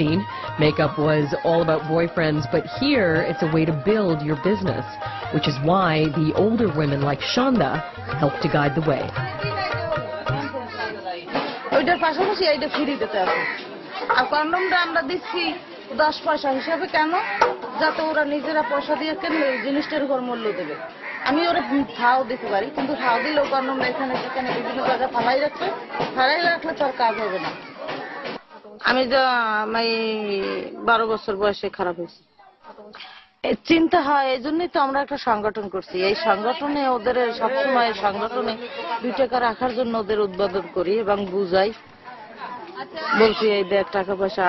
16, makeup was all about boyfriends, but here it's a way to build your business, which is why the older women like Shonda help to guide the way. ওইটার পাশাপাশি এইটা free দিতে আছে আর কন্ডমটা আমরা দিচ্ছি 10 পয়সা হিসাবে কেন যাতে ওরা নিজেরা পয়সা দিয়ে কিনলে জিনিসটার উপর মূল্য দেবে আমি ওরা ফাও দিতে পারি কিন্তু ফাও দিলেও কন্ডম এখানে সেখানে বিভিন্ন জায়গায় ফালাই রাখলে তার কাজ হবে না আমি যে আমি 12 বছর বয়সে খারাপ হয়েছি চিন্তা হয় এই জন্যই তো আমরা একটা সংগঠন করছি এই সংগঠনে ওদের সবসময় সংগঠনে 2 টাকা রাখার জন্য ওদের উদ্বোধন করি এবং বুঝাই বলছি এই দেখ টাকা পয়সা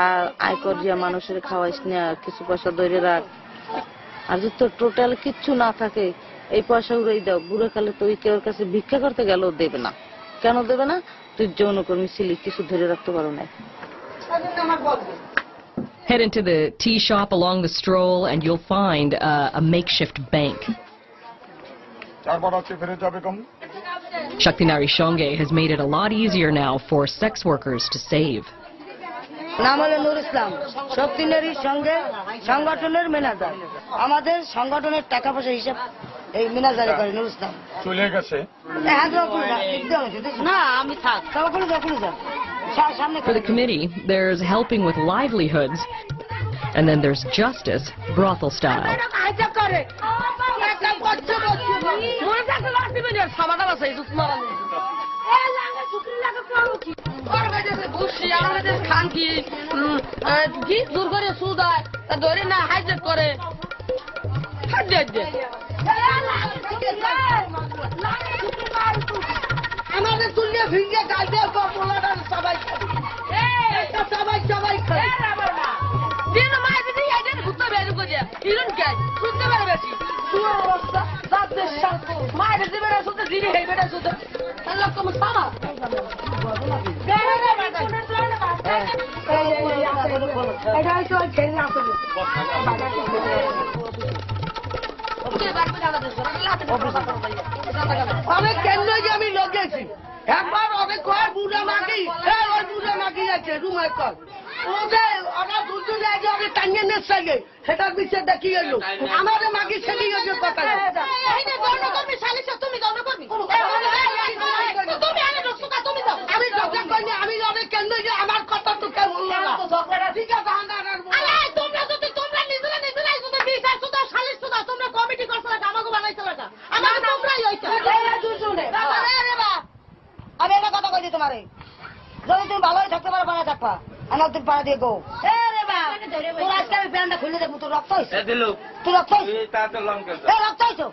আয় করিয়া মানুষের খাওয়াইস না কিছু পয়সা ধরে রাখ আর যদি তোর টোটাল কিচ্ছু না থাকে এই পয়সা উড়াই দাও বুড়ো কালে তুই কেউ কাছে ভিক্ষা করতে গেলেও দেবে না কেন দেবে না তুই যৌনকর্মী ছিলি কিছু ধরে রাখতে পারো না Head into the tea shop along the stroll and you'll find a makeshift bank. Shakti Nari Shonge has made it a lot easier now for sex workers to save. নাম হলো নূর ইসলাম শক্তি নারী সঙ্গে সংগঠনের ম্যানেজার আমাদের সংগঠনের টাকা পয়সা হিসাব এই ম্যানেজারে করে নূর ইসলাম চলে গেছে না আমি থাক তখন যখন যাব For the committee, there's helping with livelihoods, and then there's justice, brothel style. আমাদের তুলিয়ে ভিড়িয়ে গাইতে পোলাটা সবাই সবাই সবাই দিন মাই দিদি আইডেন ঘুরতে বেরু করে ইরন গাই শুনতে পারে বেশি সুর অবস্থা দাঁতে শান্ত মাই দিদি বেরা শুনতে দিদি হেই বেরা শুনতে আল্লাহ কম সামা এটা তো ছেড়ে আসলে অনেক কেন্দ্র আমি লগেছি একবার অনেক কয় বুড়া মাগি ওই বুড়া মাগি আছে রুমে কর ওদের ওরা দুটো জায়গা ওকে টাঙিয়ে নিয়ে চাইলে সেটার বিষয়ে দেখি গেল আমাদের মাগি ছেড়ে গেছে কথা আমি ঝগড়া করিনি আমি অনেক কেন্দ্র আমার কথা তো কেমন ঠিক আছে আমি একটা কথা কইছি তোমারে যদি তুমি ভালোই থাকতে পারো বানা থাকবা আমার তুমি পাড়া দিয়ে গো তোর আজকে আমি প্যান্টটা খুলে দেখবো তোর রক্ত হয়েছে তুই রক্ত হয়েছে রক্ত হয়েছো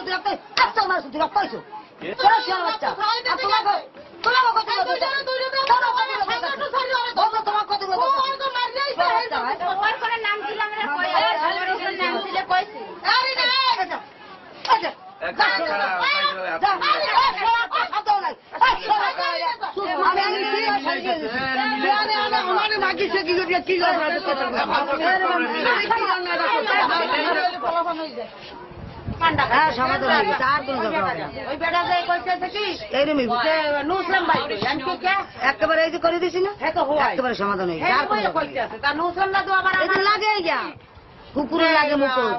তুই রক্ত তুই রক্ত হয়েছো বাচ্চা তোমার কত নাম একেবারে এই যে করে দিছি না একেবারে সমাধান হয়ে লাগে কুকুরের লাগে মুকুর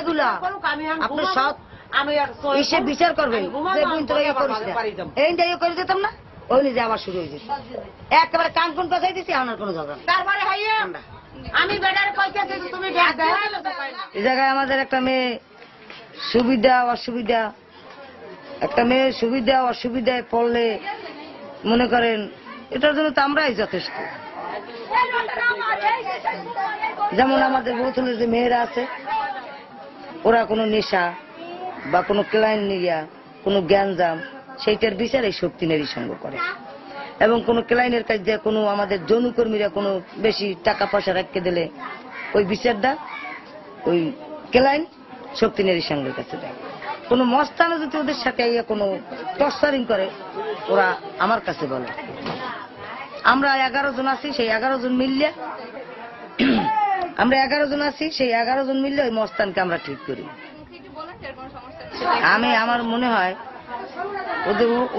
এগুলা আপনার সব এসে বিচার করবেন এই যাই করে দিতাম না ওই নিজে আবার শুরু হয়ে যেত একেবারে কান কোন কথাই দিচ্ছি আমার কোনো ঝগড়া আমি এই জায়গায় আমাদের একটা মেয়ে সুবিধা অসুবিধা একটা মেয়ে সুবিধা অসুবিধায় পড়লে মনে করেন এটার জন্য তো আমরাই যথেষ্ট যেমন আমাদের বোতলের যে মেয়েরা আছে ওরা কোনো নেশা বা কোনো ক্লায়েন্ট নিয়া কোনো জ্ঞানজাম সেইটার বিচার এই শক্তি নারী সঙ্গ করে এবং কোনো ক্লায়েন্টের কাছে কোনো আমাদের যৌনকর্মীরা কোনো বেশি টাকা পয়সা রাখতে দিলে ওই বিচারটা ওই ক্লায়েন্ট শক্তি নারী সঙ্গের কাছে দেয় কোনো মস্তানো যদি ওদের সাথে কোনো টর্চারিং করে ওরা আমার কাছে বলে আমরা 11 জন আছি সেই 11 জন মিললে আমরা 11 জন আছি সেই 11 জন মিললে ওই মস্তানকে আমরা ঠিক করি আমি আমার মনে হয়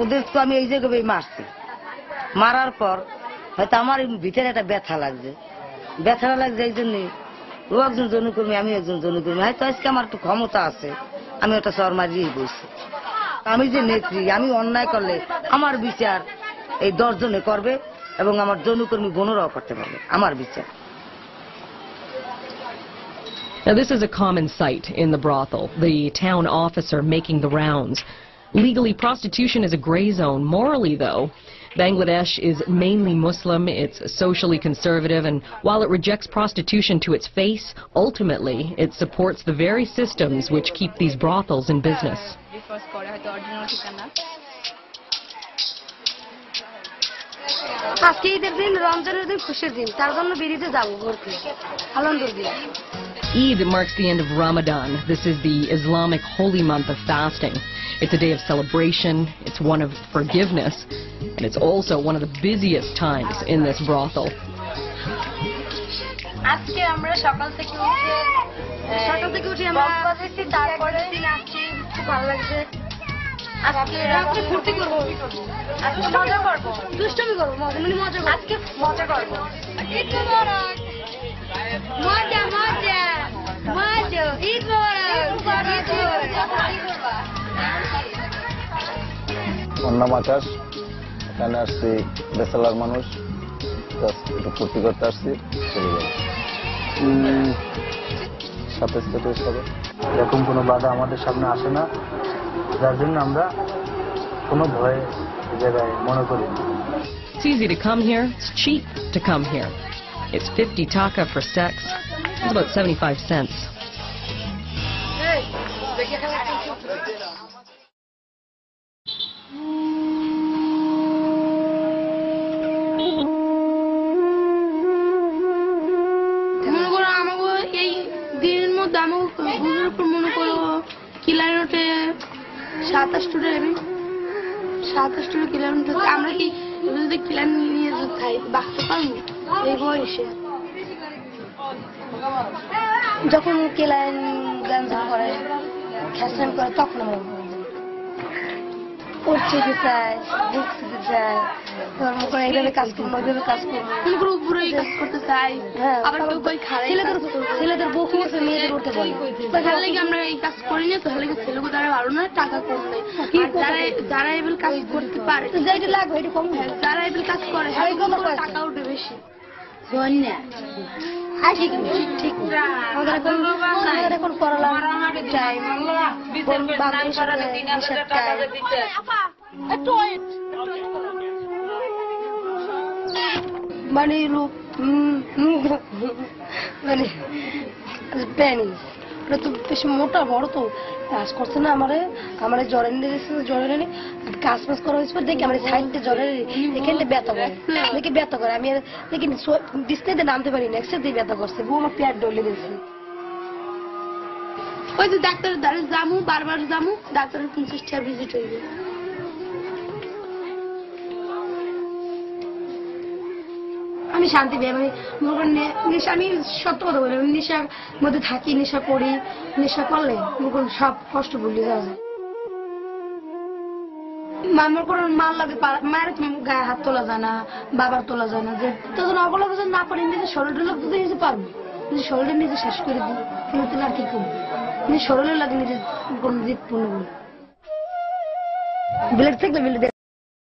ওদের তো আমি এই জায়গায় মারছি মারার পর হয়তো আমার ভিতরে একটা ব্যথা লাগছে এই জন্যে ও একজন যৌনকর্মী, আমি একজন যৌনকর্মী, হয়তো আজকে আমার একটু ক্ষমতা আছে, আমি ওটা সর মারিয়েই বলছি। আমি যে নেত্রী, আমি অন্যায় করলে আমার বিচার এই 10 জনে করবে এবং আমার যৌনকর্মী বোনরাও করতে পারবে, আমার বিচার। Now, this is a common sight in the brothel, the town officer making the rounds. Legally, prostitution is a gray zone. Morally, though, Bangladesh is mainly Muslim, it's socially conservative, and while it rejects prostitution to its face, ultimately it supports the very systems which keep these brothels in business. আজকে ঈদের দিন, রমজানের দিন, খুশির দিন, তার জন্য বেরিয়ে যাব ঘুরতে, আনন্দ দিয়ে। Eid marks the end of Ramadan. This is the Islamic holy month of fasting. It's a day of celebration, it's one of forgiveness, and it's also one of the busiest times in this brothel. আজকে আমরা সকাল থেকে উঠে আমরা তারপরে নাচছি, খুব ভালো লাগছে। আজকে রাতে ফুর্তি করবো, আজকে মজা করবো, দুষ্টুমি করবো, মজা করবো, আজকে মজা করবো। মজা মজা মজা, ঈদ মোবারক। অন্য আকাশ, এখানে আসছি বেসালার মানুষ, একটু ফুর্তি করতে আসছি, চলে যাবো। এরকম কোনো বাধা আমাদের সামনে আসে না, যার জন্য আমরা কোনো ভয় জায়গায় মনে করি না। It's easy to come here, it's cheap to come here. It's 50 taka for sex. It's about 75 cents. মনে করো আমাকে এই দিনের মধ্যে আমাকে বুঝার উপর মনে করো কিলোমিটারে 27 কিলোমিটার। আমরা কি যদি কিলার নিয়ে খাই বাঁচতে পারবো এই বয়সে? যখন কেলাইন গাঞ্জা করে, খেসান করে, তখন আমরা পড়ছে চায়, বুঝতে চায়, ধর্ম করে এইভাবে কাজ করবো, ওইভাবে কাজ করবো, মনে করো উপরে কাজ করতে চাই। আবার কেউ কই ছেলেদের বউ আছে, মেয়েদের করতে বলে, তাহলে কি আমরা এই কাজ করি না? তাহলে কি ছেলেকে দ্বারা ভালো না, টাকা কম নেই। যারা এবার কাজ করতে পারে, যেটা লাগবে এটা কম, যারা এবার কাজ করে টাকা উঠে বেশি। ঠিক আমাদের এখন করলাম চাই মানে লোক মানে ওটা তো বেশি মোটা বড়, তো কাজ করছে না। আমার জ্বরে নিয়ে কাজ ফাজ করা হয়েছে, দেখি আমার সাইডে জ্বরে এখানে ব্যথা করে, আমি দেখি বিছনাতে নামতে পারি না, একসাথে ব্যথা করছে, বউ আমার পেট ডলে দিয়েছে। ওই যে ডাক্তারের দ্বারে যামু, বারবার যামু, ডাক্তারের 50 টাকা ভিজিট হইবে। আমি শান্তি পাই, নেশা, আমি সত্য কথা বলি, নেশার মধ্যে থাকি, নেশা করি, নেশা করলে সব কষ্ট ভুলে যাওয়া যায়। আমার কোনো মাল লাগে, মায়ের গায়ে হাত তোলা যায় না, বাবার তোলা যায় না, যে তখন অবলা না পারি, নিজের শরীরটা লোক তো নিজে পারবো, নিজের শরীরটা নিজে শেষ করে দিই, কিন্তু আর কি করবো, নিজের শরীরের লাগে নিজের কোনো দিক পূর্ণ করি। ব্লেড থাকলে